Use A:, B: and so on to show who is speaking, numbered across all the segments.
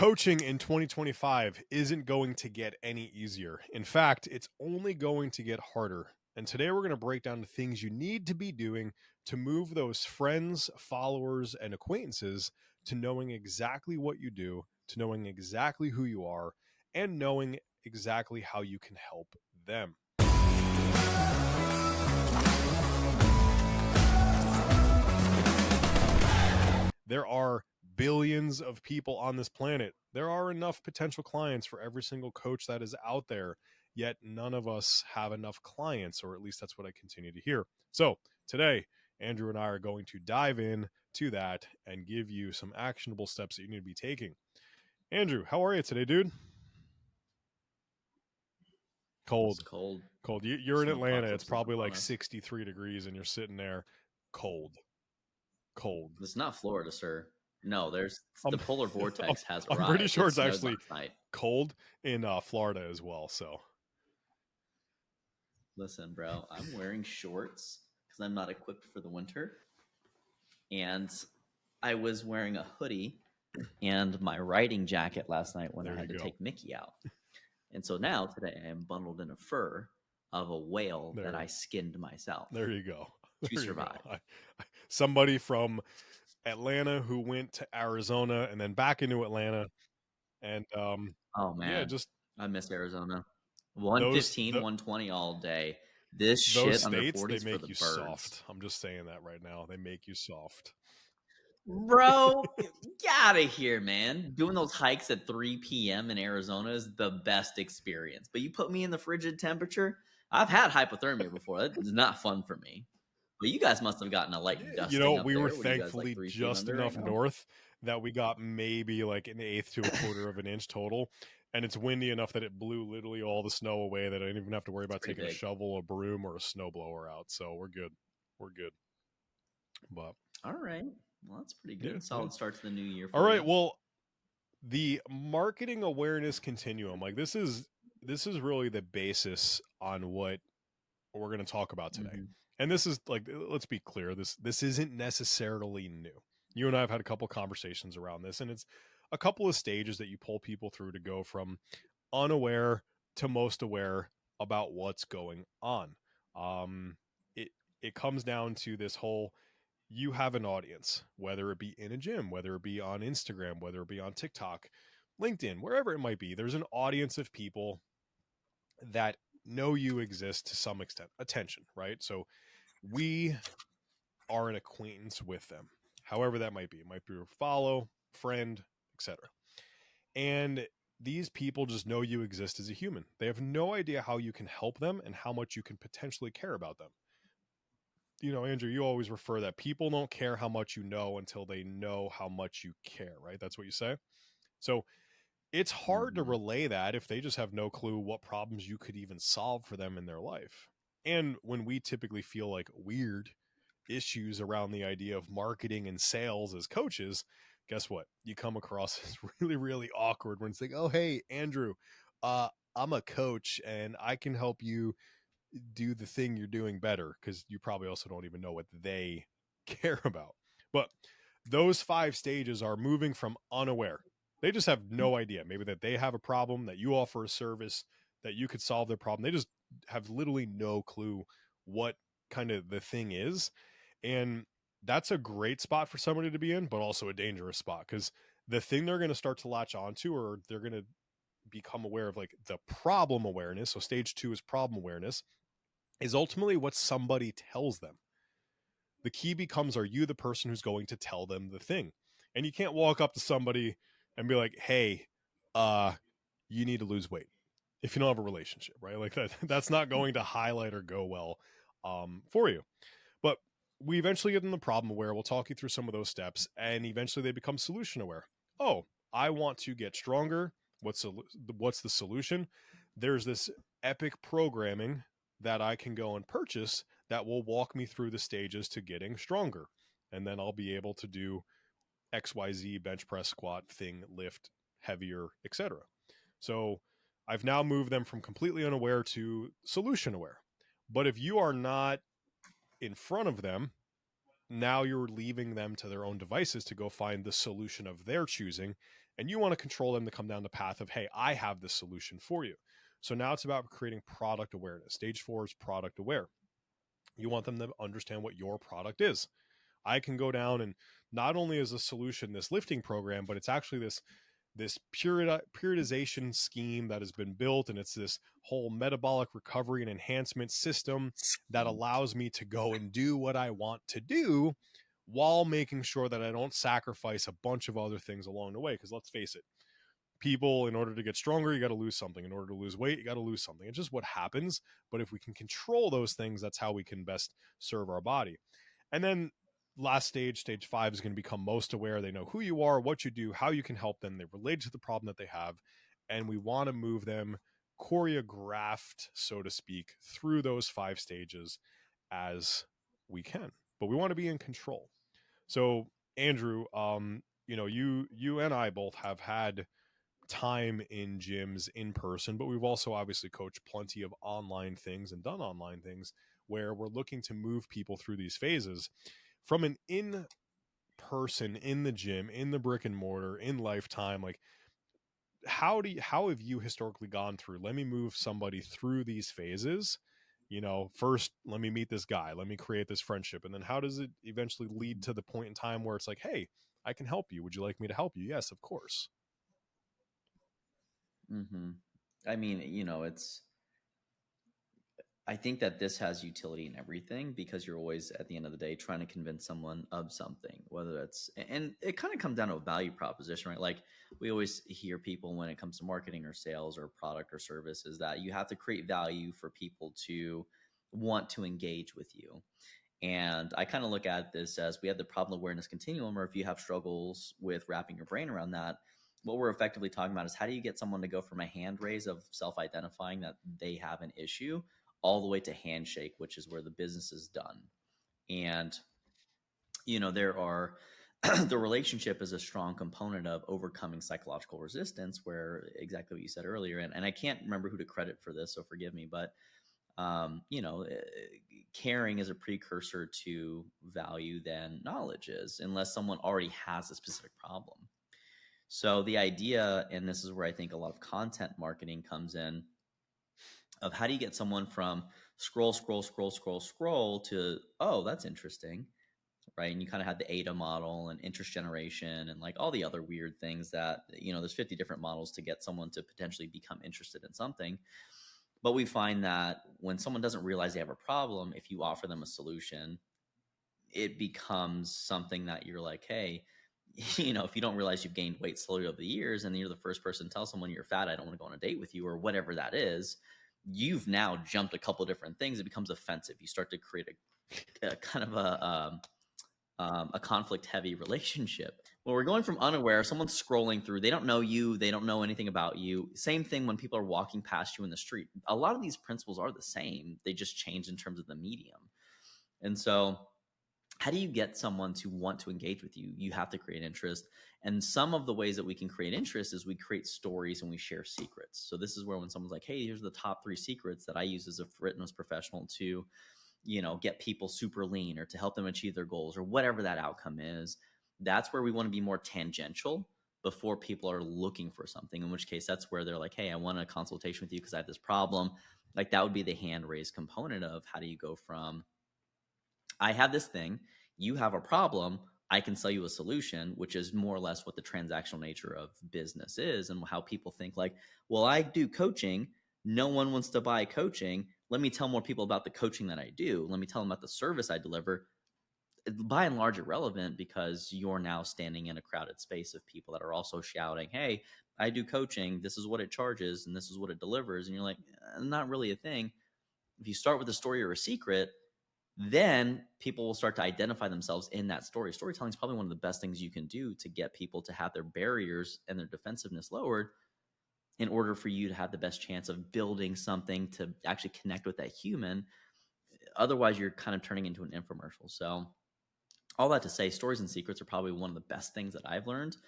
A: Coaching in 2025 isn't going to get any easier. In fact, it's only going to get harder. And today we're going to break down the things you need to be doing to move those friends, followers, and acquaintances to knowing exactly what you do, to knowing exactly who you are, and knowing exactly how you can help them. There are billions of people on this planet. There are enough potential clients for every single coach that is out there, yet none of us have enough clients, or at least that's what I continue to hear. So today, Andrew and I are going to dive in to that and give you some actionable steps that you need to be taking. Andrew, how are you today, dude? Cold.
B: It's cold.
A: You're in Atlanta. It's probably like 63 degrees and you're sitting there cold.
B: It's not Florida, sir. No, there's the polar vortex has arrived.
A: I'm pretty sure it's actually cold in Florida as well. So
B: listen, bro, I'm wearing shorts because I'm not equipped for the winter. And I was wearing a hoodie and my riding jacket last night when I had to take Mickey out. And so now today I am bundled in a fur of a whale that I skinned myself.
A: There you go.
B: To survive.
A: Somebody from Atlanta who went to Arizona and then back into Atlanta. And
B: oh man,
A: yeah, just
B: I miss Arizona. 115, 120 all day. This shit under 40s
A: they make
B: for the
A: you
B: birds.
A: soft. I'm just saying that right now. They make you soft.
B: Bro, get out of here, man. Doing those hikes at 3 p.m. in Arizona is the best experience. But you put me in the frigid temperature. I've had hypothermia before. That is not fun for me. But you guys must have gotten a light dusting.
A: You know, we were thankfully just enough north that we got maybe like an eighth to a quarter of an inch total. And it's windy enough that it blew literally all the snow away that I didn't even have to worry about taking a shovel, a broom, or a snowblower out. So we're good. We're good. But
B: all right. Well, that's pretty good. Yeah, solid start to the new year.
A: All right. Well, the marketing awareness continuum, like this is really the basis on what we're going to talk about today. And this is like, let's be clear, this isn't necessarily new. You and I have had a couple conversations around this, and it's a couple of stages that you pull people through to go from unaware to most aware about what's going on. It comes down to this whole, you have an audience, whether it be in a gym, whether it be on Instagram, whether it be on TikTok, LinkedIn, wherever it might be. There's an audience of people that know you exist to some extent. Attention, right? So we are an acquaintance with them, however that might be. It might be a follow, friend, etc. And these people just know you exist as a human. They have no idea how you can help them and how much you can potentially care about them. You know, Andrew, you always refer that people don't care how much you know until they know how much you care, right? That's what you say. So it's hard to relay that if they just have no clue what problems you could even solve for them in their life. And when we typically feel like weird issues around the idea of marketing and sales as coaches, guess what? You come across as really, really awkward when it's like, oh, hey, Andrew, I'm a coach and I can help you do the thing you're doing better, because you probably also don't even know what they care about. But those 5 stages are moving from unaware. They just have no idea. Maybe that they have a problem, that you offer a service, that you could solve their problem. They just have literally no clue what kind of the thing is. And that's a great spot for somebody to be in, but also a dangerous spot, because the thing they're going to start to latch onto, or they're going to become aware of, like the problem awareness. So stage 2 is problem awareness, is ultimately what somebody tells them. The key becomes, are you the person who's going to tell them the thing? And you can't walk up to somebody and be like, hey, you need to lose weight, if you don't have a relationship, right? Like that's not going to highlight or go well for you. But we eventually get in the problem aware. We'll talk you through some of those steps, and eventually they become solution aware. Oh, I want to get stronger. What's the solution? There's this epic programming that I can go and purchase that will walk me through the stages to getting stronger. And then I'll be able to do XYZ bench press, squat, thing, lift heavier, etc. So I've now moved them from completely unaware to solution aware. But if you are not in front of them, now you're leaving them to their own devices to go find the solution of their choosing. and you want to control them to come down the path of, hey, I have this solution for you. So now it's about creating product awareness. Stage 4 is product aware. You want them to understand what your product is. I can go down and not only is a solution this lifting program, but it's actually this periodization scheme that has been built, and it's this whole metabolic recovery and enhancement system that allows me to go and do what I want to do while making sure that I don't sacrifice a bunch of other things along the way. Because let's face it, people, in order to get stronger, you got to lose something. In order to lose weight, you got to lose something. It's just what happens. But if we can control those things, that's how we can best serve our body. And then last stage 5, is going to become most aware. They know who you are, what you do, how you can help them. They relate to the problem that they have. And we want to move them choreographed, so to speak, through those 5 stages as we can. But we want to be in control. So, Andrew, you and I both have had time in gyms in person, but we've also obviously coached plenty of online things and done online things where we're looking to move people through these phases from an in person, in the gym, in the brick and mortar, in lifetime. Like, how have you historically gone through, let me move somebody through these phases? First, let me meet this guy, let me create this friendship, and then how does it eventually lead to the point in time where it's like, hey, I can help you, would you like me to help you? Yes, of course.
B: Mm-hmm. I mean, I think that this has utility in everything because you're always at the end of the day trying to convince someone of something, whether that's, and it kind of comes down to a value proposition, right? Like we always hear people when it comes to marketing or sales or product or service is that you have to create value for people to want to engage with you. And I kind of look at this as we have the problem awareness continuum, or if you have struggles with wrapping your brain around that, what we're effectively talking about is how do you get someone to go from a hand raise of self identifying that they have an issue all the way to handshake, which is where the business is done. And, there are the relationship is a strong component of overcoming psychological resistance, where exactly what you said earlier. And I can't remember who to credit for this, so forgive me, but um, you know, eh, caring is a precursor to value than knowledge is, unless someone already has a specific problem. So the idea, and this is where I think a lot of content marketing comes in, of how do you get someone from scroll to, oh, that's interesting, right? And you kind of had the ADA model and interest generation and like all the other weird things that, there's 50 different models to get someone to potentially become interested in something. But we find that when someone doesn't realize they have a problem, if you offer them a solution, it becomes something that you're like, hey, if you don't realize you've gained weight slowly over the years and you're the first person to tell someone you're fat, I don't want to go on a date with you, or whatever that is, you've now jumped a couple different things. It becomes offensive. You start to create a kind of a conflict heavy relationship. Well, we're going from unaware, someone's scrolling through, they don't know you, they don't know anything about you. Same thing when people are walking past you in the street. A lot of these principles are the same, they just change in terms of the medium. And so how do you get someone to want to engage with you? You have to create interest. And some of the ways that we can create interest is we create stories and we share secrets. So this is where when someone's like, hey, here's the top 3 secrets that I use as a fitness professional to get people super lean or to help them achieve their goals or whatever that outcome is, that's where we want to be more tangential before people are looking for something, in which case that's where they're like, hey, I want a consultation with you because I have this problem. Like that would be the hand raised component of how do you go from, I have this thing, you have a problem, I can sell you a solution, which is more or less what the transactional nature of business is and how people think like, well, I do coaching. No one wants to buy coaching. Let me tell more people about the coaching that I do. Let me tell them about the service I deliver. By and large, irrelevant because you're now standing in a crowded space of people that are also shouting, hey, I do coaching. This is what it charges and this is what it delivers. And you're like, not really a thing. If you start with a story or a secret, then people will start to identify themselves in that story. Storytelling is probably one of the best things you can do to get people to have their barriers and their defensiveness lowered in order for you to have the best chance of building something to actually connect with that human. Otherwise, you're kind of turning into an infomercial. So all that to say, stories and secrets are probably one of the best things that I've learned.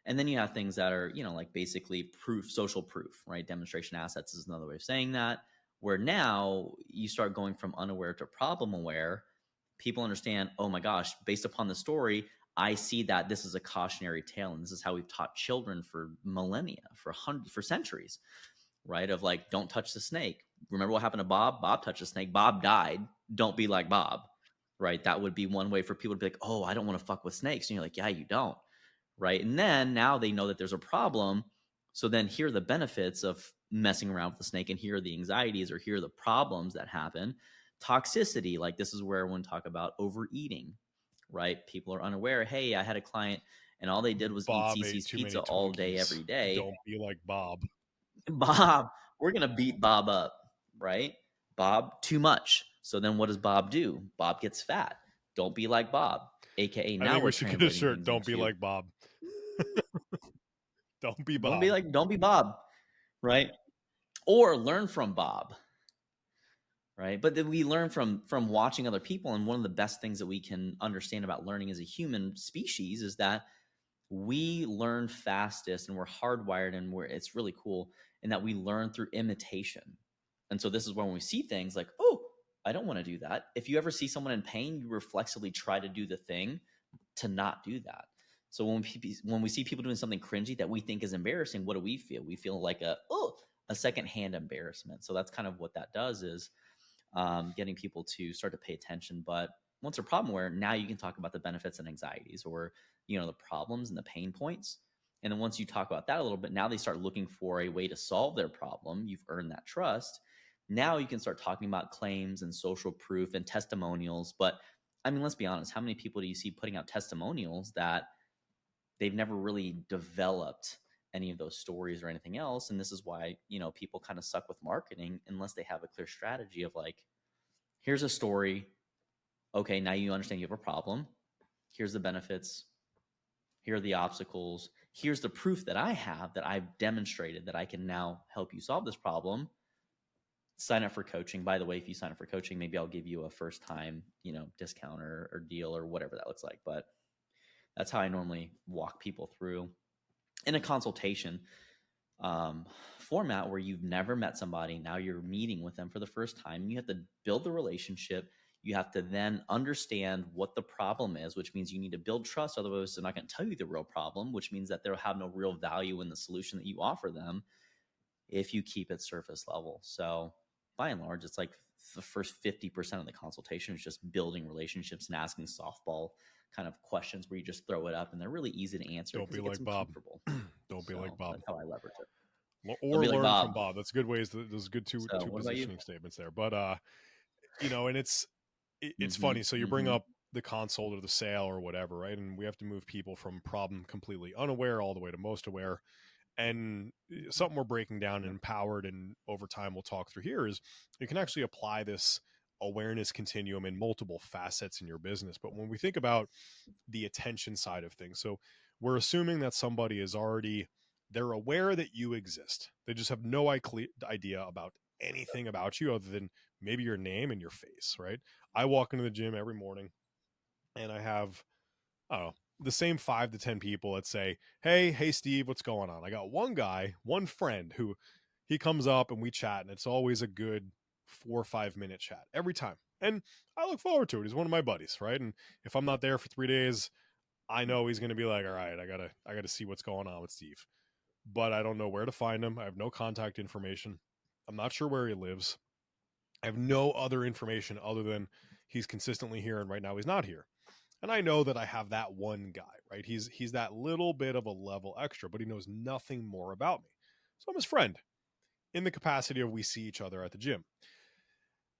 B: And then you have things that are, like basically proof, social proof, right? Demonstration assets is another way of saying that, where now you start going from unaware to problem aware. People understand, oh my gosh, based upon the story, I see that this is a cautionary tale, and this is how we've taught children for millennia, for centuries, right? Of like, don't touch the snake. Remember what happened to Bob? Bob touched the snake. Bob died. Don't be like Bob, right? That would be one way for people to be like, oh, I don't want to fuck with snakes. And you're like, yeah, you don't, right? And then now they know that there's a problem. So then here are the benefits of messing around with the snake, and here are the anxieties, or here are the problems that happen. Toxicity, like this is where everyone talk about overeating, right? People are unaware. Hey, I had a client and all they did was eat
A: Bob ate
B: CC's
A: too
B: pizza
A: many
B: all day,
A: Twinkies.
B: every day.
A: Don't be like Bob.
B: Bob, we're going to beat Bob up, right? Bob, too much. So then what does Bob do? Bob gets fat. Don't be like Bob. AKA
A: I
B: now
A: think we
B: we're
A: should get a
B: translating
A: shirt.
B: things
A: Don't be
B: into
A: like Bob. Don't be
B: don't be
A: Bob.
B: like, don't be Bob, right? Or learn from Bob, right? But then we learn from watching other people. And one of the best things that we can understand about learning as a human species is that we learn fastest, and we're hardwired, and it's really cool in that we learn through imitation. And so this is when we see things like, oh, I don't want to do that. If you ever see someone in pain, you reflexively try to do the thing to not do that. So when we see people doing something cringy that we think is embarrassing, what do we feel? We feel like a secondhand embarrassment. So that's kind of what that does, is getting people to start to pay attention. But once they're problem aware, now you can talk about the benefits and anxieties, or the problems and the pain points. And then once you talk about that a little bit, now they start looking for a way to solve their problem. You've earned that trust. Now you can start talking about claims and social proof and testimonials. But I mean, let's be honest, how many people do you see putting out testimonials that they've never really developed any of those stories or anything else? And this is why people kind of suck with marketing unless they have a clear strategy of like, here's a story. Okay, now you understand you have a problem. Here's the benefits. Here are the obstacles. Here's the proof that I have, that I've demonstrated that I can now help you solve this problem. Sign up for coaching. By the way, if you sign up for coaching, maybe I'll give you a first time, discount or deal or whatever that looks like. But that's how I normally walk people through in a consultation format, where you've never met somebody. Now you're meeting with them for the first time. You have to build the relationship. You have to then understand what the problem is, which means you need to build trust. Otherwise, they're not going to tell you the real problem, which means that they'll have no real value in the solution that you offer them if you keep it surface level. So by and large, it's like the first 50% of the consultation is just building relationships and asking softball kind of questions where you just throw it up, and they're really easy to answer
A: Don't
B: because
A: be
B: it gets
A: like
B: them
A: Bob.
B: comfortable.
A: Don't be like
B: So
A: Bob.
B: that's how I leverage it. Don't
A: Or
B: be like
A: learn from
B: Bob.
A: Bob. That's good ways. Those good two
B: So
A: two
B: what about you?
A: positioning statements there. But and it's
B: Mm-hmm.
A: funny. So you bring
B: Mm-hmm.
A: up the consult or the sale or whatever, right? And we have to move people from problem completely unaware all the way to most aware. And something we're breaking down and
B: Yep.
A: empowered, and over time we'll talk through here, is you can actually apply this awareness continuum in multiple facets in your business. But when we think about the attention side of things, so we're assuming that somebody is already, they're aware that you exist. They just have no idea about anything about you other than maybe your name and your face, right? I walk into the gym every morning and I have, I don't know, the same 5 to 10 people that say, hey, Steve, what's going on? I got one guy, one friend who he comes up and we chat, and it's always a good 4 or 5 minute chat every time. And I look forward to it. He's one of my buddies, right? And if I'm not there for 3 days, I know he's going to be like, all right, I gotta see what's going on with Steve. But I don't know where to find him. I have no contact information. I'm not sure where he lives. I have no other information other than he's consistently here, and right now he's not here. And I know that I have that one guy, right? He's that little bit of a level extra, but he knows nothing more about me. So I'm his friend in the capacity of we see each other at the gym.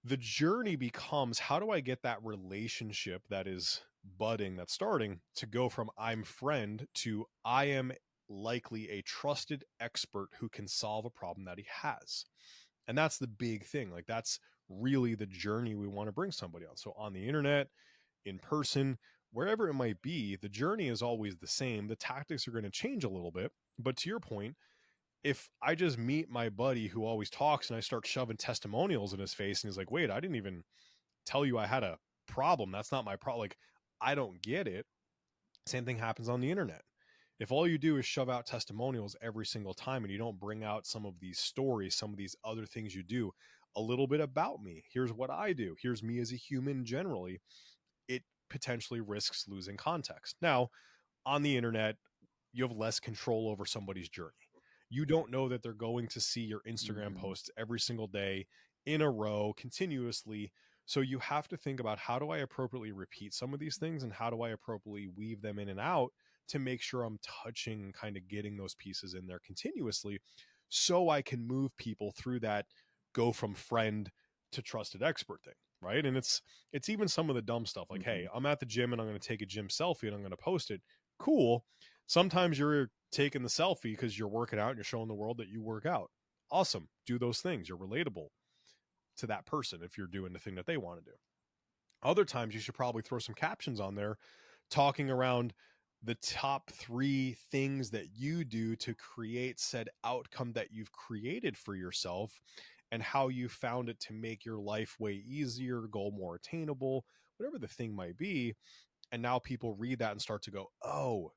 A: The journey becomes, how do I get that relationship that is budding, that's starting, to go from I'm friend to I am likely a trusted expert who can solve a problem that he has. And that's the big thing. Like, that's really the journey we want to bring somebody on. So on the internet, in person, wherever it might be, the journey is always the same. The tactics are going to change a little bit. But to your point, if I just meet my buddy who always talks and I start shoving testimonials in his face and he's like, wait, I didn't even tell you I had a problem. That's not my problem. Like, I don't get it. Same thing happens on the internet. If all you do is shove out testimonials every single time and you don't bring out some of these stories, some of these other things you do, a little bit about me, here's what I do, here's me as a human generally, it potentially risks losing context. Now, on the internet, you have less control over somebody's journey. You don't know that they're going to see your Instagram
B: Mm-hmm.
A: posts every single day in a row continuously. So you have to think about, how do I appropriately repeat some of these things, and how do I appropriately weave them in and out to make sure I'm touching, kind of getting those pieces in there continuously, so I can move people through that go from friend to trusted expert thing, right? And it's even some of the dumb stuff like,
B: Mm-hmm.
A: hey, I'm at the gym and I'm going to take a gym selfie and I'm going to post it. Cool. Sometimes you're taking the selfie because you're working out and you're showing the world that you work out. Awesome. Do those things. You're relatable to that person if you're doing the thing that they want to do. Other times you should probably throw some captions on there talking around the top 3 things that you do to create said outcome that you've created for yourself, and how you found it to make your life way easier, goal more attainable, whatever the thing might be. And now people read that and start to go, oh,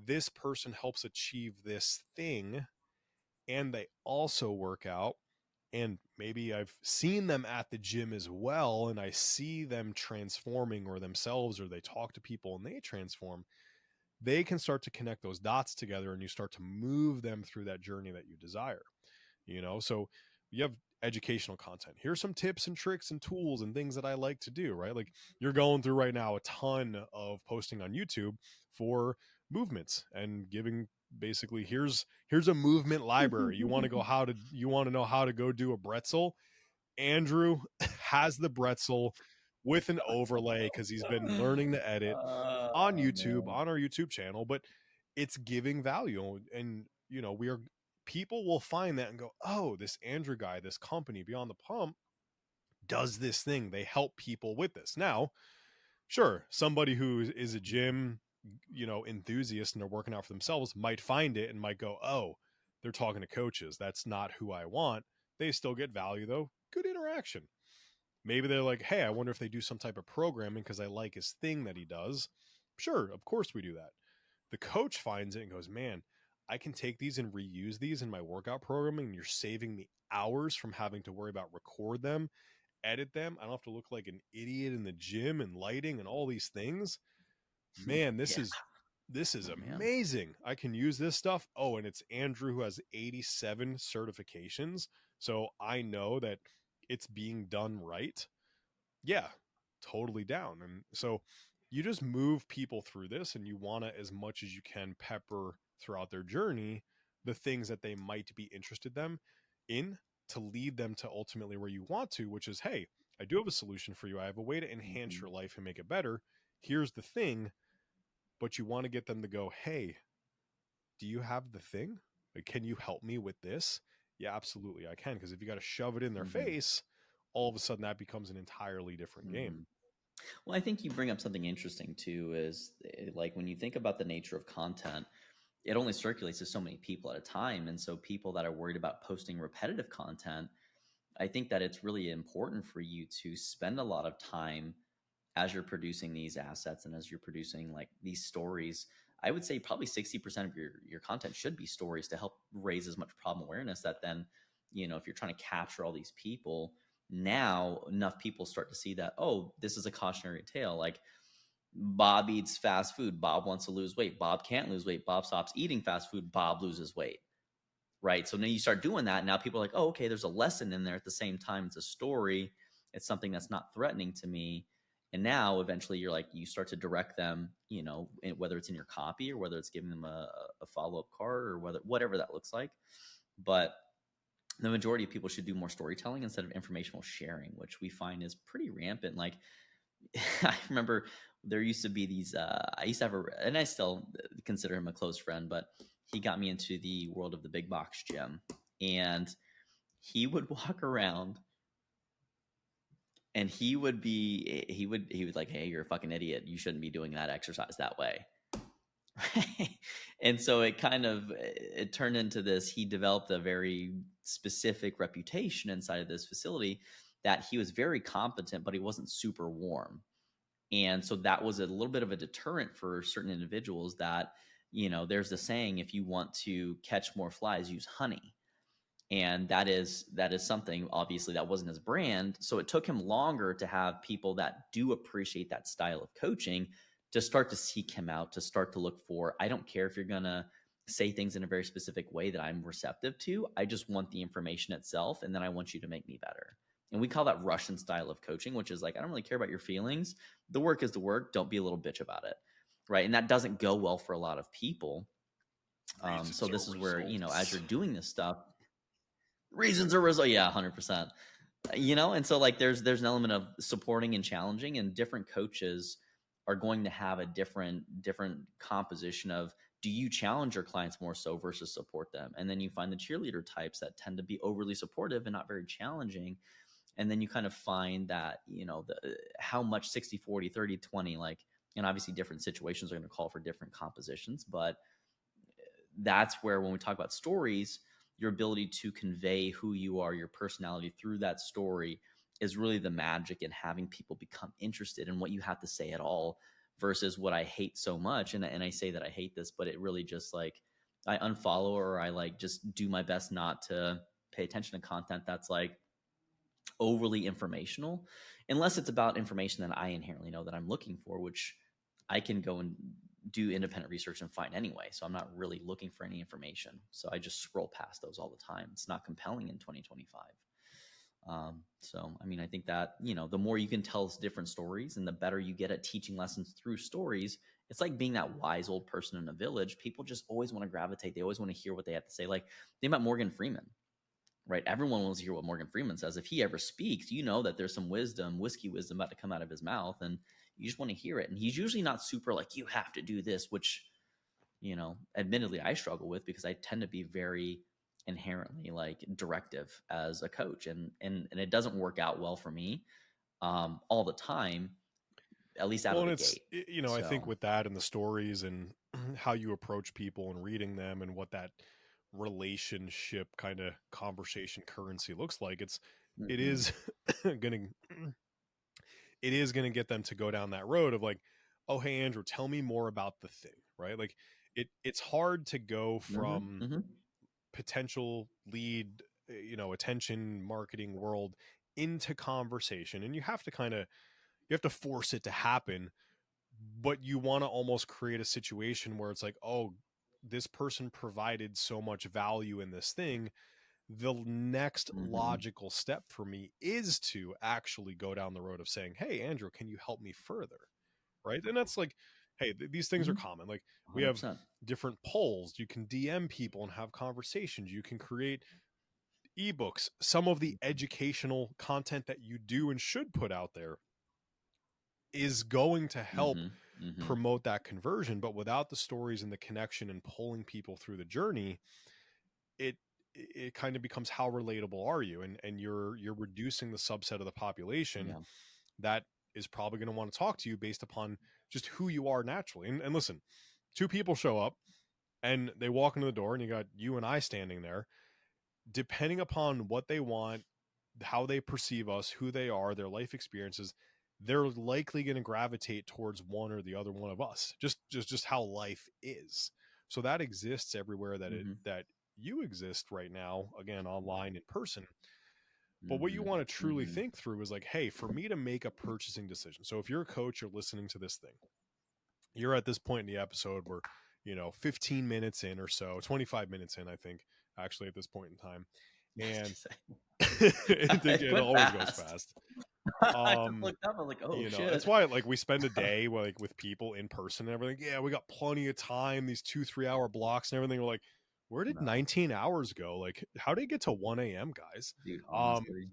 A: this person helps achieve this thing, and they also work out. And maybe I've seen them at the gym as well, and I see them transforming, or themselves, or they talk to people and they transform. They can start to connect those dots together, and you start to move them through that journey that you desire. So you have educational content. Here's some tips and tricks and tools and things that I like to do, right? Like, you're going through right now a ton of posting on YouTube for movements and giving, basically, here's a movement library. You want to know how to go do a bretzel. Andrew has the bretzel with an overlay because he's been learning to edit on
B: Oh
A: YouTube,
B: man.
A: on our YouTube channel, but it's giving value. And, we are, people will find that and go, oh, this Andrew guy, this company Beyond the Pump does this thing. They help people with this. Now, sure, somebody who is a gym, enthusiast, and they're working out for themselves might find it and might go, oh, they're talking to coaches. That's not who I want. They still get value though. Good interaction. Maybe they're like, hey, I wonder if they do some type of programming because I like his thing that he does. Sure, of course we do that. The coach finds it and goes, man, I can take these and reuse these in my workout programming. And you're saving me hours from having to worry about record them, edit them. I don't have to look like an idiot in the gym and lighting and all these things. Man, this
B: Yeah.
A: is
B: Oh man.
A: amazing. I can use this stuff. Oh, and it's Andrew who has 87 certifications. So I know that it's being done right. Yeah, totally down. And so you just move people through this, and you want to, as much as you can, pepper throughout their journey the things that they might be interested them in, to lead them to ultimately where you want to, which is, hey, I do have a solution for you. I have a way to enhance
B: Mm-hmm.
A: your life and make it better. Here's the thing. But you want to get them to go, hey, do you have the thing? Like, can you help me with this? Yeah, absolutely, I can. Because if you got to shove it in their
B: Mm-hmm.
A: face, all of a sudden that becomes an entirely different game.
B: Mm-hmm. Well, I think you bring up something interesting too. Is like when you think about the nature of content, it only circulates to so many people at a time, and so people that are worried about posting repetitive content, I think that it's really important for you to spend a lot of time as you're producing these assets and as you're producing like these stories. I would say probably 60% of your content should be stories to help raise as much problem awareness that then, if you're trying to capture all these people, now enough people start to see that, oh, this is a cautionary tale. Like, Bob eats fast food. Bob wants to lose weight. Bob can't lose weight. Bob stops eating fast food. Bob loses weight. Right. So now you start doing that. Now people are like, oh, okay, there's a lesson in there at the same time. It's a story. It's something that's not threatening to me. And now eventually you're like, you start to direct them, whether it's in your copy or whether it's giving them a follow up card or whatever that looks like. But the majority of people should do more storytelling instead of informational sharing, which we find is pretty rampant. Like, I remember there used to be these, I used to have and I still consider him a close friend, but he got me into the world of the big box gym. And he would walk around and he would like, hey, you're a fucking idiot. You shouldn't be doing that exercise that way. And so it turned into this. He developed a very specific reputation inside of this facility that he was very competent, but he wasn't super warm. And so that was a little bit of a deterrent for certain individuals that, there's the saying, if you want to catch more flies, use honey. And that is something, obviously, that wasn't his brand. So it took him longer to have people that do appreciate that style of coaching to start to seek him out, to start to look for, I don't care if you're going to say things in a very specific way that I'm receptive to. I just want the information itself, and then I want you to make me better. And we call that Russian style of coaching, which is like, I don't really care about your feelings. The work is the work. Don't be a little bitch about it. Right. And that doesn't go well for a lot of people.
A: Reasons
B: So
A: or
B: this is where, as you're
A: results.
B: doing this stuff, reasons are result. Yeah, 100%. And so like there's an element of supporting and challenging, and different coaches are going to have a different composition of, do you challenge your clients more so versus support them? And then you find the cheerleader types that tend to be overly supportive and not very challenging. And then you kind of find that, how much 60/40, 30/20, like, and obviously different situations are going to call for different compositions, but that's where, when we talk about stories, your ability to convey who you are, your personality through that story, is really the magic in having people become interested in what you have to say at all, versus what I hate so much. And I say that I hate this, but it really just, like, I unfollow, or I like just do my best not to pay attention to content that's like overly informational, unless it's about information that I inherently know that I'm looking for, which I can go and do independent research and find anyway. So I'm not really looking for any information. So I just scroll past those all the time. It's not compelling in 2025. So, I mean, I think that, the more you can tell different stories and the better you get at teaching lessons through stories, it's like being that wise old person in a village. People just always want to gravitate. They always want to hear what they have to say. Like, think about Morgan Freeman, right? Everyone wants to hear what Morgan Freeman says. If he ever speaks, that there's some wisdom, whiskey wisdom, about to come out of his mouth, and you just want to hear it. And he's usually not super like, you have to do this, which, admittedly, I struggle with, because I tend to be very inherently like directive as a coach, and it doesn't work out well for me all the time, at least out
A: Well,
B: of
A: and
B: the
A: it's,
B: gate.
A: I think
B: So,
A: with that and the stories and how you approach people and reading them and what that relationship kind of conversation currency looks like, it
B: mhm,
A: is gonna it is gonna get them to go down that road of like, oh hey Andrew, tell me more about the thing, right? Like it's hard to go
B: mhm,
A: from
B: mhm,
A: potential lead, attention marketing world into conversation, and you have to force it to happen, but you want to almost create a situation where it's like, oh, this person provided so much value in this thing. The next
B: mhm,
A: logical step for me is to actually go down the road of saying, hey Andrew, can you help me further, right? And that's like, hey, these things are
B: mhm,
A: common. Like, we have
B: 100%.
A: different polls, you can DM people and have conversations, you can create ebooks. Some of the educational content that you do and should put out there is going to help
B: Mhm, mhm,
A: promote that conversion, but without the stories and the connection and pulling people through the journey, it it kind of becomes, how relatable are you, and you're reducing the subset of the population
B: yeah.
A: that is probably going to want to talk to you based upon just who you are naturally. And listen, two people show up and they walk into the door, and you got you and I standing there. Depending upon what they want, how they perceive us, who they are, their life experiences, they're likely going to gravitate towards one or the other one of us. Just how life is. So that exists everywhere
B: Mhm,
A: that you exist right now, again, online, in person. But what you
B: mhm,
A: want to truly
B: mhm,
A: think through is like, hey, for me to make a purchasing decision. So if you're a coach, you're listening to this thing, you're at this point in the episode where, 15 minutes in or so, 25 minutes in, I think, actually, at this point in time.
B: That's
A: And
B: to say.
A: it
B: It went
A: always goes
B: fast.
A: fast.
B: I just
A: Um,
B: looked up. I'm like, oh
A: That's
B: shit.
A: why, like, we spend a day like with people in person and everything. Yeah, we got plenty of time, these 2-3 hour blocks and everything. We're like, where did
B: No,
A: 19 hours go? Like, how did it get to 1 a.m., guys?
B: dude.
A: Um,
B: Honestly,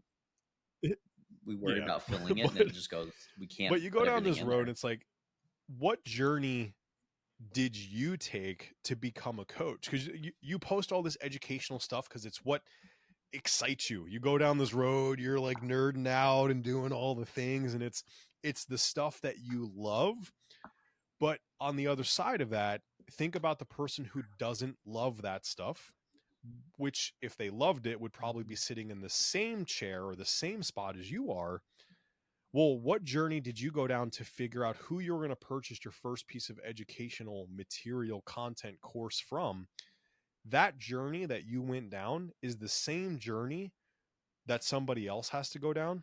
A: it-
B: we worry
A: yeah,
B: about filling it, and
A: but
B: it just goes. We can't
A: you go
B: put
A: down
B: everything
A: this
B: in
A: road and
B: there.
A: it's like, what journey did you take to become a coach? Because you post all this educational stuff because it's what excites you. You go down this road, you're like nerding out and doing all the things, and it's the stuff that you love. But on the other side of that, think about the person who doesn't love that stuff, which, if they loved it, would probably be sitting in the same chair or the same spot as you are. Well, what journey did you go down to figure out who you were going to purchase your first piece of educational material content course from? That journey that you went down is the same journey that somebody else has to go down,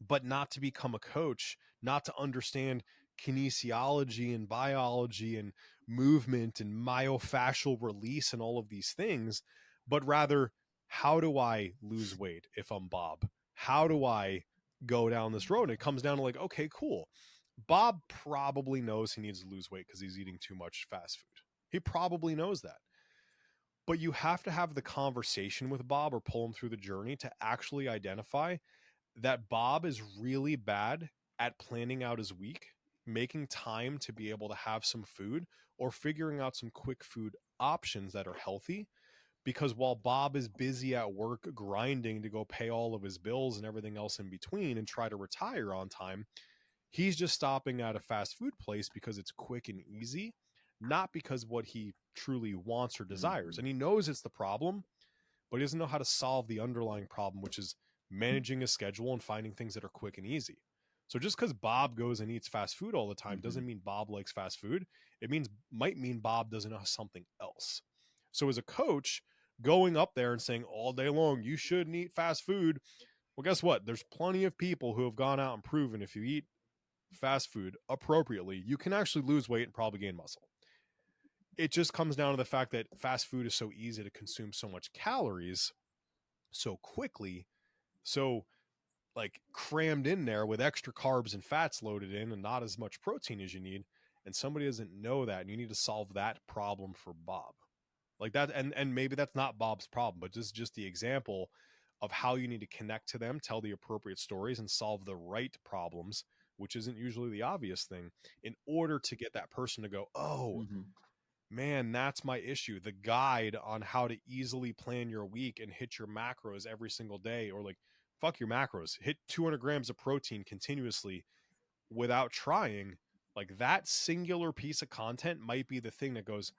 A: but not to become a coach, not to understand kinesiology and biology and movement and myofascial release and all of these things, but rather, how do I lose weight if I'm Bob? How do I go down this road? And it comes down to like, okay, cool. Bob probably knows he needs to lose weight because he's eating too much fast food. He probably knows that. But you have to have the conversation with Bob or pull him through the journey to actually identify that Bob is really bad at planning out his week, making time to be able to have some food, or figuring out some quick food options that are healthy. Because while Bob is busy at work grinding to go pay all of his bills and everything else in between and try to retire on time, he's just stopping at a fast food place because it's quick and easy, not because what he truly wants or desires.
B: Mm-hmm.
A: And he knows it's the problem, but he doesn't know how to solve the underlying problem, which is managing a schedule and finding things that are quick and easy. So just because Bob goes and eats fast food all the time
B: Mm-hmm.
A: doesn't mean Bob likes fast food. It might mean Bob doesn't know something else. So as a coach, going up there and saying all day long, you shouldn't eat fast food. Well, guess what? There's plenty of people who have gone out and proven if you eat fast food appropriately, you can actually lose weight and probably gain muscle. It just comes down to the fact that fast food is so easy to consume so much calories so quickly, so like crammed in there with extra carbs and fats loaded in and not as much protein as you need, and somebody doesn't know that, and you need to solve that problem for Bob. Like that, and maybe that's not Bob's problem, but this is just the example of how you need to connect to them, tell the appropriate stories, and solve the right problems, which isn't usually the obvious thing, in order to get that person to go, oh
B: Mm-hmm.
A: man, that's my issue. The guide on how to easily plan your week and hit your macros every single day, or like, fuck your macros, hit 200 grams of protein continuously without trying. Like that singular piece of content might be the thing that goes,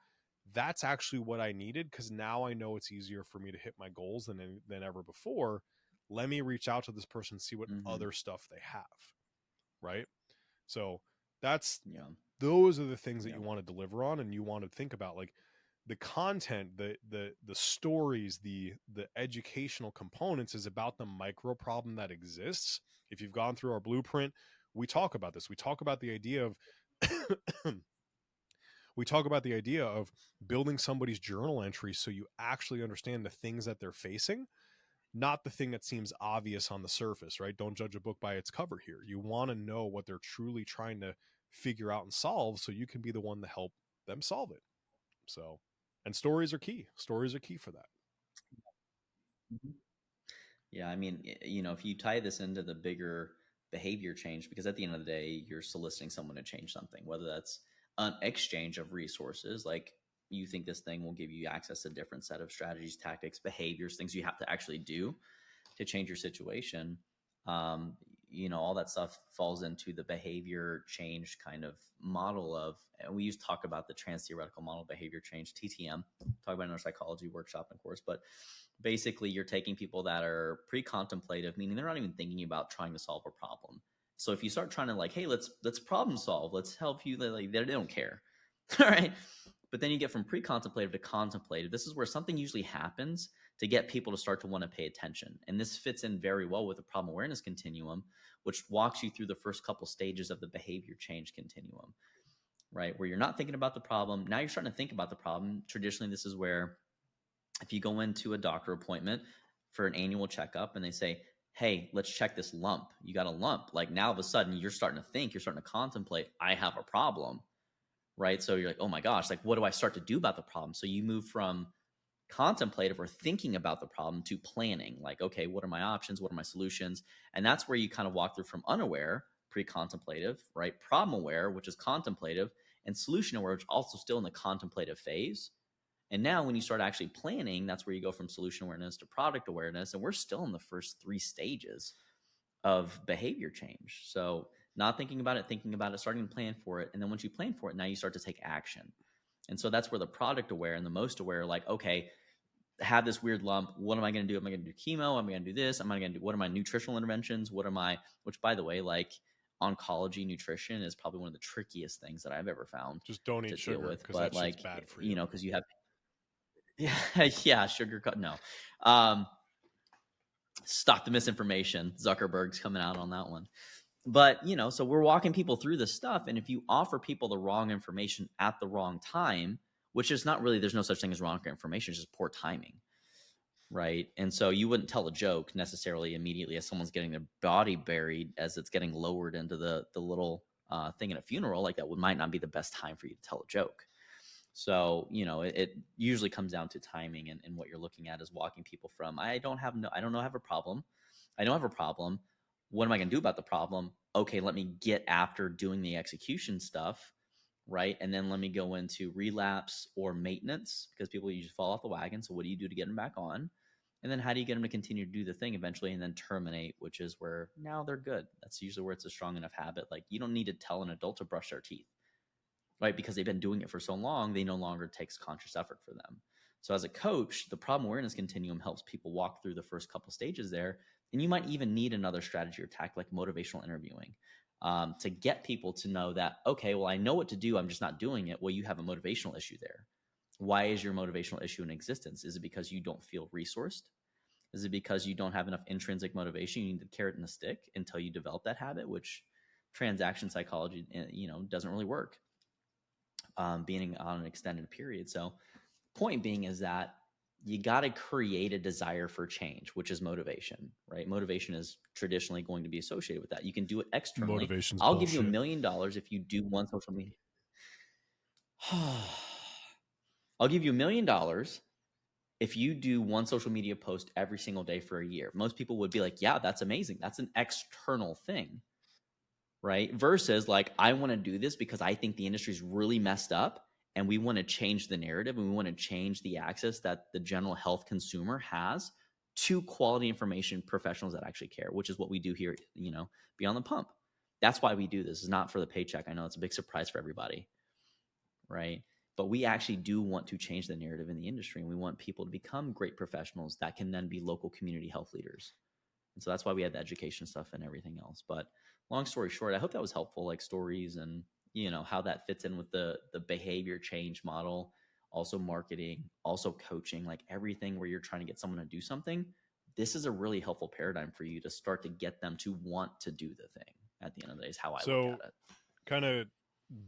A: that's actually what I needed, because now I know it's easier for me to hit my goals than ever before. Let me reach out to this person and see what
B: Mm-hmm.
A: other stuff they have. Right. So that's
B: Yeah.
A: those are the things that
B: Yeah.
A: you want to deliver on, and you want to think about, like the content, the stories, the educational components is about the micro problem that exists. If you've gone through our blueprint, we talk about this. We talk about the idea of we talk about the idea of building somebody's journal entry so you actually understand the things that they're facing, not the thing that seems obvious on the surface, right? Don't judge a book by its cover here. You want to know what they're truly trying to figure out and solve so you can be the one to help them solve it. So, and stories are key. Stories are key for that.
B: Mhm. Yeah, I mean, if you tie this into the bigger behavior change, because at the end of the day, you're soliciting someone to change something, whether that's an exchange of resources, like you think this thing will give you access to a different set of strategies, tactics, behaviors, things you have to actually do to change your situation. Um, all that stuff falls into the behavior change kind of model of, and we used to talk about the trans theoretical model of behavior change, TTM, talk about in our psychology workshop, of course, but basically you're taking people that are pre-contemplative, meaning they're not even thinking about trying to solve a problem. So if you start trying to like, hey, let's problem solve, let's help you, like they don't care. All right. But then you get from pre-contemplative to contemplative. This is where something usually happens to get people to start to want to pay attention. And this fits in very well with the problem awareness continuum, which walks you through the first couple stages of the behavior change continuum, right? Where you're not thinking about the problem. Now you're starting to think about the problem. Traditionally, this is where if you go into a doctor appointment for an annual checkup and they say, hey, let's check this lump. You got a lump. Like now all of a sudden you're starting to think, you're starting to contemplate, I have a problem, right? So you're like, oh my gosh, like what do I start to do about the problem? So you move from contemplative or thinking about the problem to planning, like, okay, what are my options? What are my solutions? And that's where you kind of walk through from unaware, pre-contemplative, right? Problem aware, which is contemplative, and solution aware, which also still in the contemplative phase. And now when you start actually planning, that's where you go from solution awareness to product awareness. And we're still in the first three stages of behavior change. So not thinking about it, starting to plan for it. And then once you plan for it, now you start to take action. And so that's where the product aware and the most aware, like, okay, have this weird lump. What am I going to do? Am I going to do chemo? Am I going to do this? Am I going to do, what are my nutritional interventions? Which by the way, like oncology nutrition is probably one of the trickiest things that I've ever found
A: Just don't
B: to
A: eat
B: deal
A: sugar
B: with.
A: because
B: But
A: that shit's
B: like,
A: bad for you.
B: because you have Yeah, yeah, sugarcoat. No, um, stop the misinformation. Zuckerberg's coming out on that one. But so we're walking people through this stuff, and if you offer people the wrong information at the wrong time, which is not really, there's no such thing as wrong information, it's just poor timing, right? And so you wouldn't tell a joke necessarily immediately as someone's getting their body buried, as it's getting lowered into the little thing in a funeral. Like that might not be the best time for you to tell a joke. So, it usually comes down to timing, and what you're looking at is walking people from, I don't have a problem. I don't have a problem. What am I going to do about the problem? Okay, let me get after doing the execution stuff, right? And then let me go into relapse or maintenance, because people usually fall off the wagon. So what do you do to get them back on? And then how do you get them to continue to do the thing eventually, and then terminate, which is where now they're good. That's usually where it's a strong enough habit. Like, you don't need to tell an adult to brush their teeth, right? Because they've been doing it for so long, they no longer takes conscious effort for them. So as a coach, the problem awareness continuum helps people walk through the first couple stages there. And you might even need another strategy or tactic like motivational interviewing, to get people to know that, okay, well, I know what to do, I'm just not doing it. Well, you have a motivational issue there. Why is your motivational issue in existence? Is it because you don't feel resourced? Is it because you don't have enough intrinsic motivation? You need the carrot and the stick until you develop that habit, which transaction psychology, doesn't really work, being on an extended period. So, point being is that you got to create a desire for change, which is motivation, right? Motivation is traditionally going to be associated with that. You can do it externally.
A: Motivation's
B: I'll give you $1
A: bullshit.
B: million if you do one social media. I'll give you $1 million if you do one social media post every single day for a year. Most people would be like, yeah, that's amazing. That's an external thing, right? Versus like, I want to do this because I think the industry is really messed up, and we want to change the narrative, and we want to change the access that the general health consumer has to quality information professionals that actually care, which is what we do here, Beyond the Pump. That's why we do this. It's not for the paycheck. I know it's a big surprise for everybody, right? But we actually do want to change the narrative in the industry, and we want people to become great professionals that can then be local community health leaders. And so that's why we had the education stuff and everything else. But long story short, I hope that was helpful, like stories and how that fits in with the behavior change model, also marketing, also coaching, like everything where you're trying to get someone to do something. This is a really helpful paradigm for you to start to get them to want to do the thing. At the end of the day, is how I look
A: So,
B: at it.
A: kind of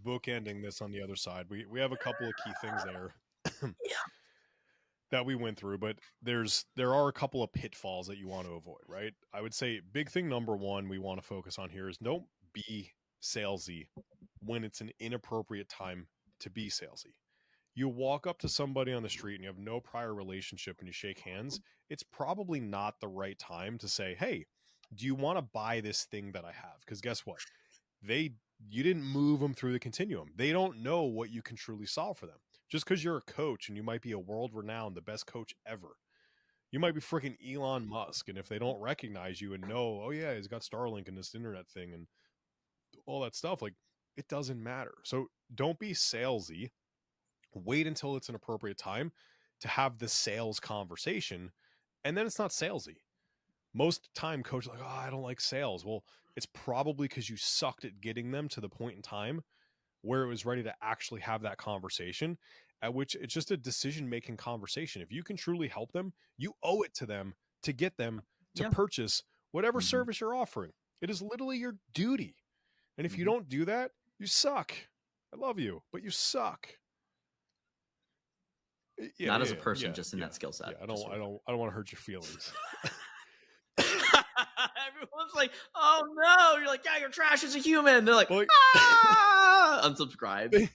A: bookending this on the other side, we have a couple of key things there that we went through, but there are a couple of pitfalls that you want to avoid, right? I would say big thing number one we want to focus on here is don't be salesy when it's an inappropriate time to be salesy. You walk up to somebody on the street and you have no prior relationship and you shake hands, it's probably not the right time to say, "Hey, do you want to buy this thing that I have?" Because guess what? They You didn't move them through the continuum. They don't know what you can truly solve for them. Just because you're a coach and you might be a world renowned, the best coach ever, you might be freaking Elon Musk. And if they don't recognize you and know, oh yeah, he's got Starlink and this internet thing and all that stuff, like it doesn't matter. So don't be salesy. Wait until it's an appropriate time to have the sales conversation. And then it's not salesy. Most time coaches are like, oh, I don't like sales. Well, it's probably because you sucked at getting them to the point in time where it was ready to actually have that conversation, at which it's just a decision making conversation. If you can truly help them, you owe it to them to get them to
B: Yeah.
A: purchase whatever
B: Mm-hmm.
A: service you're offering. It is literally your duty. And if you
B: Mm-hmm.
A: don't do that, you suck. I love you, but you suck. Yeah,
B: Not
A: yeah,
B: as a person,
A: yeah,
B: just in
A: yeah,
B: that skill
A: yeah.
B: set.
A: I
B: Just
A: don't,
B: so
A: I
B: we're
A: don't, I don't want to hurt your feelings.
B: Everyone's like, "Oh no!" You're like, "Yeah, you're trash as a human." They're like,
A: But like,
B: unsubscribe.
A: they,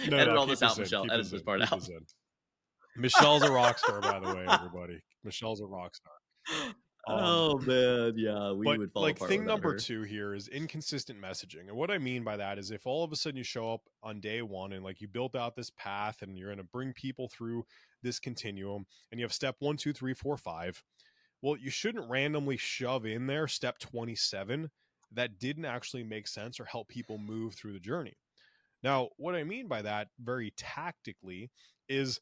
A: no,
B: Edit
A: no,
B: all
A: keep
B: this
A: this
B: out,
A: in,
B: Michelle.
A: keep
B: Edit
A: this
B: this
A: in,
B: part
A: keep
B: out.
A: this in. Michelle's a rock star, by the way, everybody. Michelle's a rock star.
B: Oh man, yeah, we
A: But
B: would fall
A: like
B: apart
A: thing
B: without
A: number
B: her.
A: two here is inconsistent messaging. And what I mean by that is if all of a sudden you show up on day one and like you built out this path and you're going to bring people through this continuum and you have step 1, 2, 3, 4, 5, well, you shouldn't randomly shove in there step 27 that didn't actually make sense or help people move through the journey. Now, what I mean by that very tactically is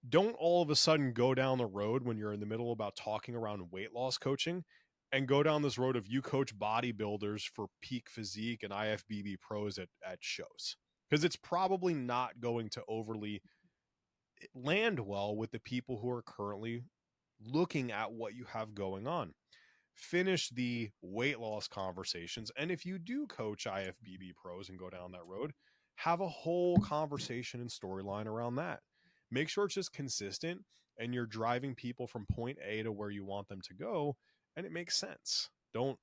A: don't all of a sudden go down the road when you're in the middle about talking around weight loss coaching and go down this road of you coach bodybuilders for peak physique and IFBB pros at shows. Because it's probably not going to overly land well with the people who are currently looking at what you have going on. Finish the weight loss conversations. And if you do coach IFBB pros and go down that road, have a whole conversation and storyline around that. Make sure it's just consistent and you're driving people from point A to where you want them to go, and it makes sense. Don't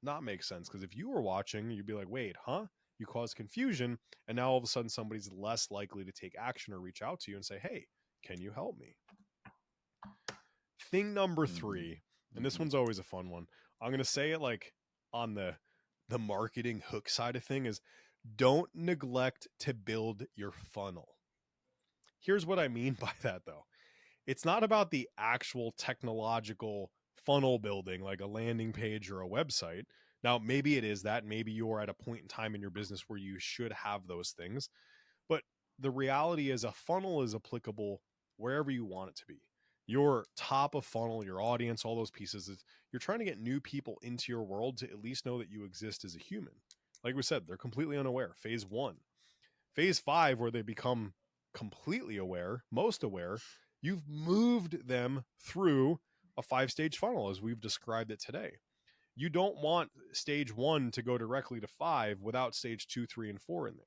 A: not make sense, because if you were watching, you'd be like, wait, huh? You cause confusion, and now all of a sudden somebody's less likely to take action or reach out to you and say, hey, can you help me? Thing number
B: Mm-hmm.
A: 3, and this
B: Mm-hmm.
A: one's always a fun one. I'm gonna say it like on the marketing hook side of thing is, don't neglect to build your funnel. Here's what I mean by that though. It's not about the actual technological funnel building like a landing page or a website. Now, maybe it is that. Maybe you're at a point in time in your business where you should have those things. But the reality is, a funnel is applicable wherever you want it to be. Your top of funnel, your audience, all those pieces, is you're trying to get new people into your world to at least know that you exist as a human. Like we said, they're completely unaware. Phase 1. Phase 5, where they become completely aware, most aware, you've moved them through a 5-stage funnel as we've described it today. You don't want stage 1 to go directly to 5 without stage 2, 3, and 4 in there.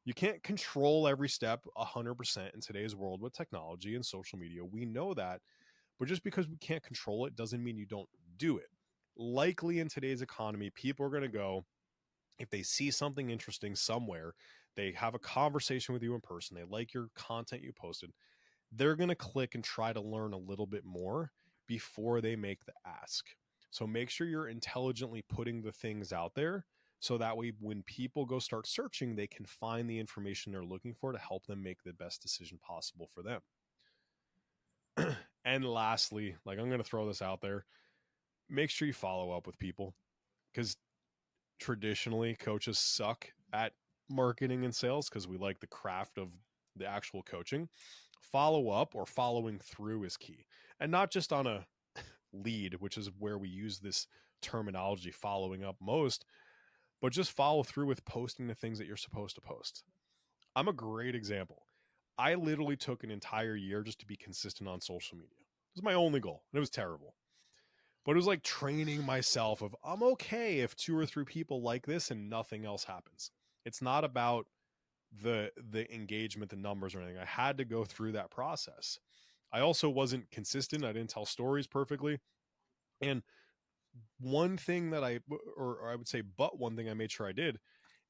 A: You can't control every step 100% in today's world with technology and social media. We know that. But just because we can't control it doesn't mean you don't do it. Likely in today's economy, people are going to go, if they see something interesting somewhere, they have a conversation with you in person, they like your content you posted, they're going to click and try to learn a little bit more before they make the ask. So make sure you're intelligently putting the things out there, so that way when people go start searching, they can find the information they're looking for to help them make the best decision possible for them. And lastly, like, I'm going to throw this out there, make sure you follow up with people, because traditionally coaches suck at marketing and sales because we like the craft of the actual coaching. Follow up or following through is key. And not just on a lead, which is where we use this terminology, following up most, but just follow through with posting the things that you're supposed to post. I'm a great example. I literally took an entire year just to be consistent on social media. It was my only goal, and it was terrible. But it was like training myself of, I'm okay if 2 or 3 people like this and nothing else happens. It's not about the engagement, the numbers or anything. I had to go through that process. I also wasn't consistent. I didn't tell stories perfectly. And one thing that or I would say, but one thing I made sure I did,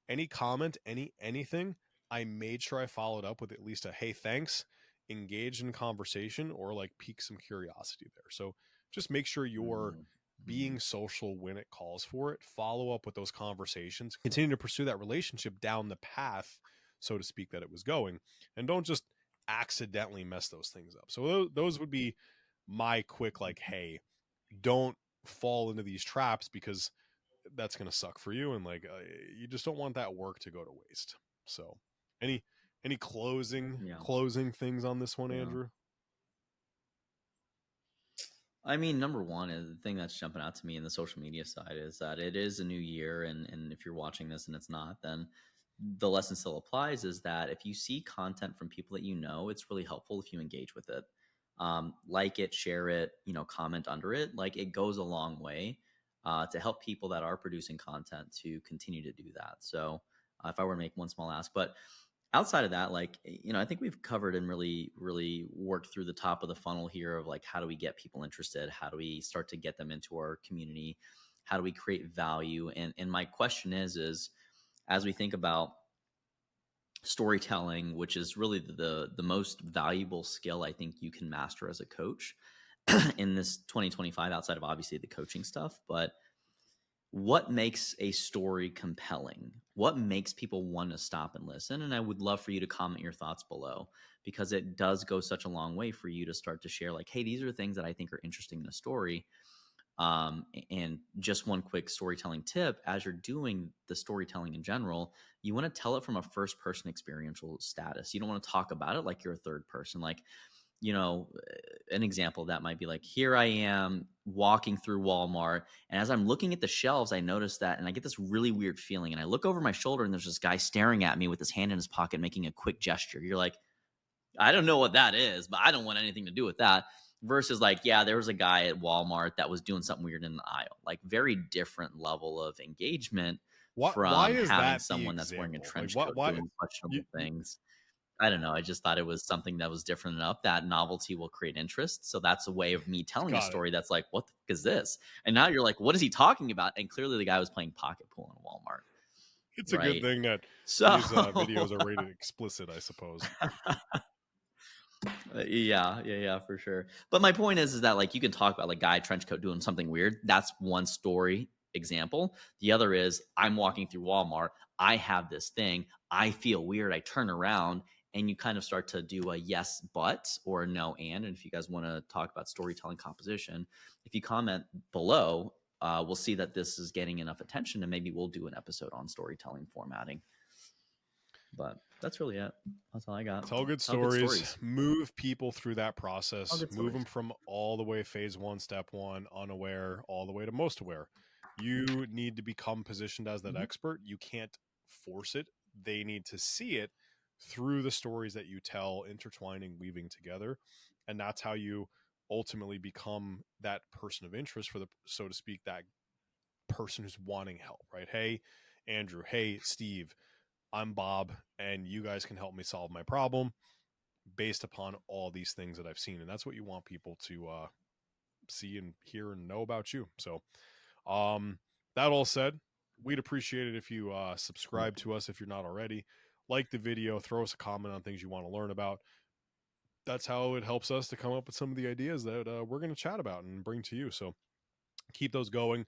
A: any comment, anything, I made sure I followed up with at least a hey, thanks, engage in conversation, or like pique some curiosity there. So just make sure you're
B: Mm-hmm.
A: being social when it calls for it. Follow up with those conversations. Continue to pursue that relationship down the path, so to speak, that it was going, and don't just accidentally mess those things up. So those would be my quick, like, hey, don't fall into these traps, because that's going to suck for you, and like, you just don't want that work to go to waste. So any any
B: Yeah.
A: closing things on this one,
B: Yeah.
A: Andrew?
B: I mean, number one is the thing that's jumping out to me in the social media side is that it is a new year, and if you're watching this and it's not, then the lesson still applies. Is that if you see content from people that you know, it's really helpful if you engage with it, like it, share it, comment under it. Like it goes a long way to help people that are producing content to continue to do that. So if I were to make one small ask, but outside of that, like, I think we've covered and really worked through the top of the funnel here of like, how do we get people interested? How do we start to get them into our community? How do we create value? And my question is as we think about storytelling, which is really the most valuable skill I think you can master as a coach in this 2025, outside of obviously the coaching stuff, but what makes a story compelling? What makes people want to stop and listen? And I would love for you to comment your thoughts below, because it does go such a long way for you to start to share, like, hey, these are things that I think are interesting in a story. And just one quick storytelling tip: as you're doing the storytelling in general, you want to tell it from a first person experiential status. You don't want to talk about it like you're a third person. Like, an example of that might be like, here I am walking through Walmart, and as I'm looking at the shelves, I notice that, and I get this really weird feeling, and I look over my shoulder, and there's this guy staring at me with his hand in his pocket, making a quick gesture. You're like, I don't know what that is, but I don't want anything to do with that. Versus like, yeah, there was a guy at Walmart that was doing something weird in the aisle. Like very different level of engagement
A: Why
B: from
A: is
B: having
A: that the
B: someone that's wearing a
A: example? Like
B: trench
A: what
B: coat
A: why
B: doing
A: you,
B: questionable things. I don't know. I just thought it was something that was different enough that novelty will create interest. So that's a way of me telling a
A: got it.
B: story that's like, what the fuck is this? And now you're like, what is he talking about? And clearly the guy was playing pocket pool in Walmart,
A: It's a good
B: right?
A: thing that
B: So
A: these videos are rated explicit, I suppose.
B: yeah, for sure. But my point is that like you can talk about like guy trench coat doing something weird. That's one story example. The other is I'm walking through Walmart. I have this thing. I feel weird. I turn around and you kind of start to do a yes, but or no, and. And if you guys want to talk about storytelling composition, if you comment below, we'll see that this is getting enough attention and maybe we'll do an episode on storytelling formatting. But that's really it. That's all I got.
A: Tell good
B: Tell good
A: stories,
B: stories.
A: move people through that
B: Tell
A: process,
B: good
A: move them
B: stories.
A: from all the way phase one, step one, unaware, all the way to most aware. You need to become positioned as that
B: Mhm.
A: expert. You can't force it. They need to see it through the stories that you tell, intertwining, weaving together. And that's how you ultimately become that person of interest for the, so to speak, that person who's wanting help, right? Hey, Andrew. Hey, Steve. I'm Bob, and you guys can help me solve my problem based upon all these things that I've seen. And that's what you want people to see and hear and know about you. So, um, that all said, we'd appreciate it if you subscribe to us if you're not already. Like the video, throw us a comment on things you want to learn about. That's how it helps us to come up with some of the ideas that we're going to chat about and bring to you. So keep those going.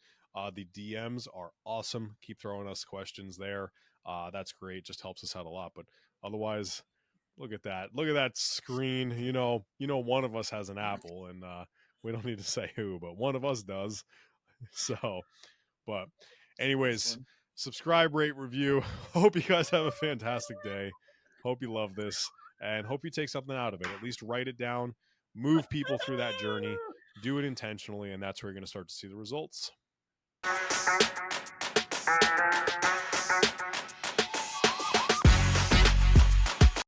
A: The DMs are awesome. Keep throwing us questions there. That's great. Just helps us out a lot. But otherwise, look at that. Look at that screen. One of us has an Apple, and we don't need to say who, but one of us does. So, but
B: Nice
A: anyways,
B: one.
A: subscribe, rate, review. Hope you guys have a fantastic day. Hope you love this, and hope you take something out of it. At least write it down, move people through that journey, do it intentionally, and that's where you're going to start to see the results.